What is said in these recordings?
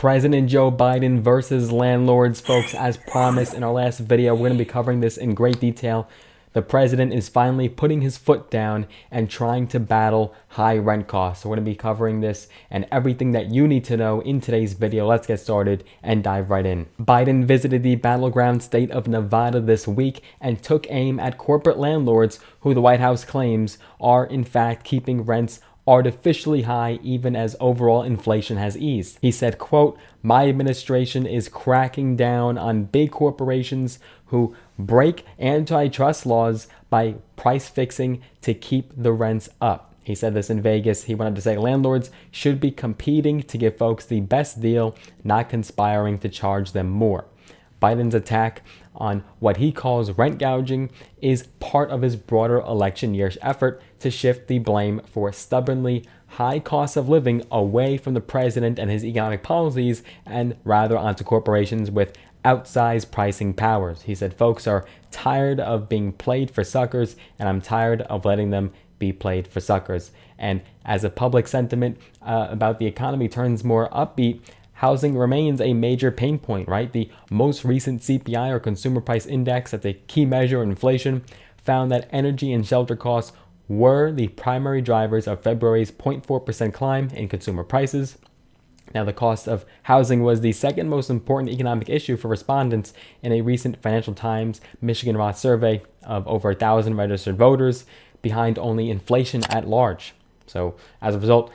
President Joe Biden versus landlords, folks. As promised in our last video, we're going to be covering this in great detail. The president is finally putting his foot down and trying to battle high rent costs. So we're going to be covering this and everything that you need to know in today's video. Let's get started and dive right in. Biden visited the battleground state of Nevada this week and took aim at corporate landlords who the White House claims are in fact keeping rents artificially high even as overall inflation has eased. He said, quote, "My administration is cracking down on big corporations who break antitrust laws by price fixing to keep the rents up." He said this in Vegas. He wanted to say landlords should be competing to give folks the best deal, not conspiring to charge them more. Biden's attack on what he calls rent gouging is part of his broader election year's effort to shift the blame for stubbornly high costs of living away from the president and his economic policies and rather onto corporations with outsized pricing powers. He said, "Folks are tired of being played for suckers, and I'm tired of letting them be played for suckers." And as a public sentiment about the economy turns more upbeat, housing remains a major pain point, right? The most recent CPI, or Consumer Price Index, that's a key measure of inflation, found that energy and shelter costs were the primary drivers of February's 0.4% climb in consumer prices. Now, the cost of housing was the second most important economic issue for respondents in a recent Financial Times Michigan Roth survey of over 1,000 registered voters, behind only inflation at large. So as a result,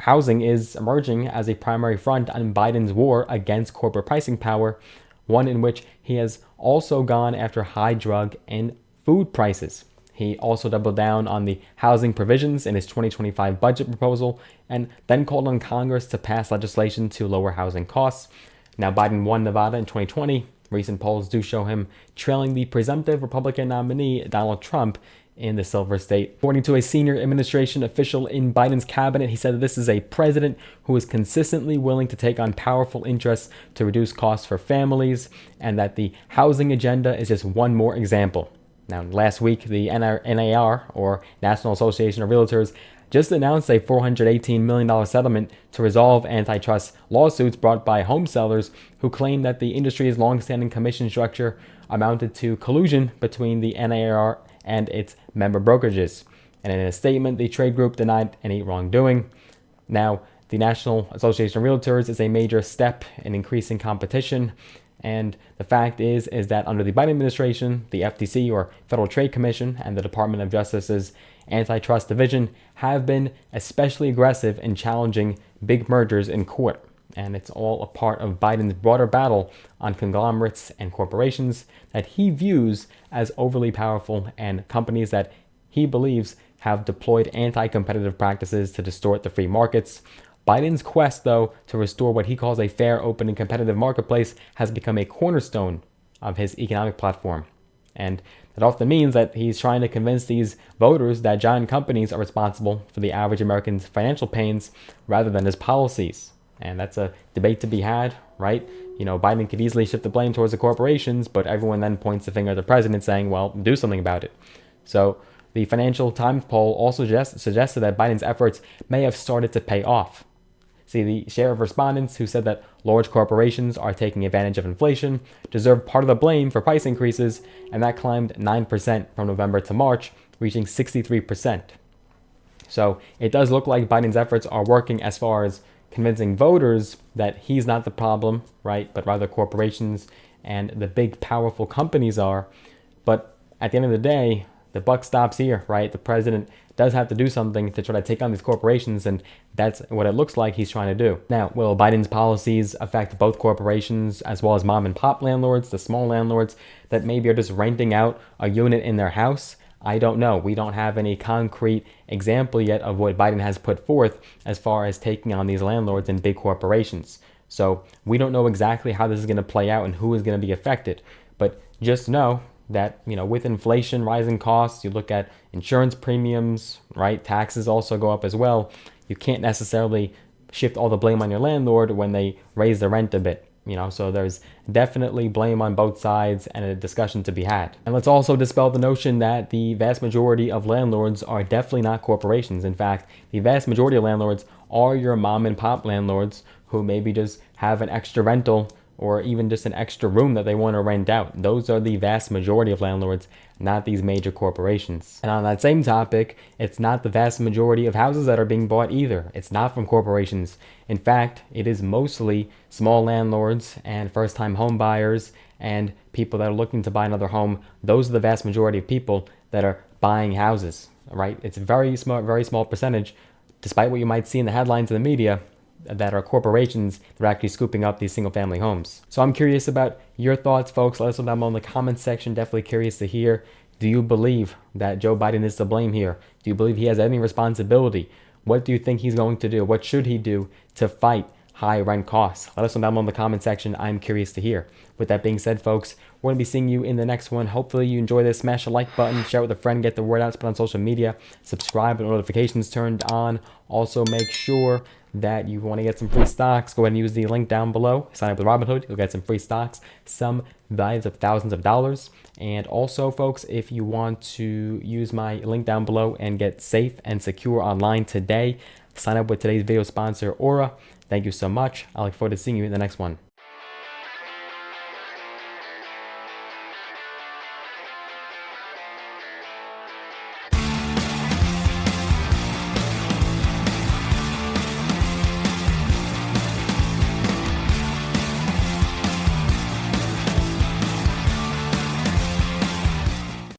housing is emerging as a primary front on Biden's war against corporate pricing power, one in which he has also gone after high drug and food prices. He also doubled down on the housing provisions in his 2025 budget proposal and then called on Congress to pass legislation to lower housing costs. Now, Biden won Nevada in 2020. Recent polls do show him trailing the presumptive Republican nominee, Donald Trump, in the Silver State. According to a senior administration official in Biden's cabinet, he said that this is a president who is consistently willing to take on powerful interests to reduce costs for families, and that the housing agenda is just one more example. Now, last week, the NAR, or National Association of Realtors, just announced a $418 million settlement to resolve antitrust lawsuits brought by home sellers who claim that the industry's longstanding commission structure amounted to collusion between the NAR and its member brokerages. And in a statement, the trade group denied any wrongdoing. Now, the National Association of Realtors is a major step in increasing competition. And the fact is that under the Biden administration, the FTC, or Federal Trade Commission, and the Department of Justice's Antitrust Division have been especially aggressive in challenging big mergers in court. And it's all a part of Biden's broader battle on conglomerates and corporations that he views as overly powerful and companies that he believes have deployed anti-competitive practices to distort the free markets. Biden's quest, though, to restore what he calls a fair, open, and competitive marketplace has become a cornerstone of his economic platform. And that often means that he's trying to convince these voters that giant companies are responsible for the average American's financial pains rather than his policies. And that's a debate to be had, right? You know, Biden could easily shift the blame towards the corporations, but everyone then points the finger at the president saying, well, do something about it. So the Financial Times poll also suggested that Biden's efforts may have started to pay off. See, the share of respondents who said that large corporations are taking advantage of inflation deserve part of the blame for price increases, and that climbed 9% from November to March, reaching 63%. So it does look like Biden's efforts are working as far as convincing voters that he's not the problem, right, but rather corporations and the big powerful companies are. But at the end of the day, the buck stops here, right? The president does have to do something to try to take on these corporations, and that's what it looks like he's trying to do. Now, will Biden's policies affect both corporations as well as mom and pop landlords, the small landlords that maybe are just renting out a unit in their house? I don't know. We don't have any concrete example yet of what Biden has put forth as far as taking on these landlords and big corporations. So we don't know exactly how this is going to play out and who is going to be affected. But just know that, you know, with inflation, rising costs, you look at insurance premiums, right? Taxes also go up as well. You can't necessarily shift all the blame on your landlord when they raise the rent a bit. You know, so there's definitely blame on both sides and a discussion to be had. And let's also dispel the notion that the vast majority of landlords are definitely not corporations. In fact, the vast majority of landlords are your mom and pop landlords who maybe just have an extra rental or even just an extra room that they want to rent out. Those are the vast majority of landlords, not these major corporations. And on that same topic, it's not the vast majority of houses that are being bought either. It's not from corporations. In fact, it is mostly small landlords and first-time home buyers and people that are looking to buy another home. Those are the vast majority of people that are buying houses, right? It's a very small percentage, despite what you might see in the headlines in the media, that are corporations that are actually scooping up these single family homes. So I'm curious about your thoughts, folks. Let us know down below in the comments section. Definitely curious to hear. Do you believe that Joe Biden is to blame here? Do you believe he has any responsibility? What do you think he's going to do? What should he do to fight high rent costs? Let us know down below in the comment section. I'm curious to hear. With that being said, folks, we're going to be seeing you in the next one. Hopefully you enjoy this. Smash the like button, share it with a friend, get the word out, spread on social media, subscribe with notifications turned on. Also make sure that you want to get some free stocks, go ahead and use the link down below. Sign up with Robinhood, you'll get some free stocks, some values of thousands of dollars. And also, folks, if you want to use my link down below and get safe and secure online today, sign up with today's video sponsor, Aura. Thank you so much. I look forward to seeing you in the next one.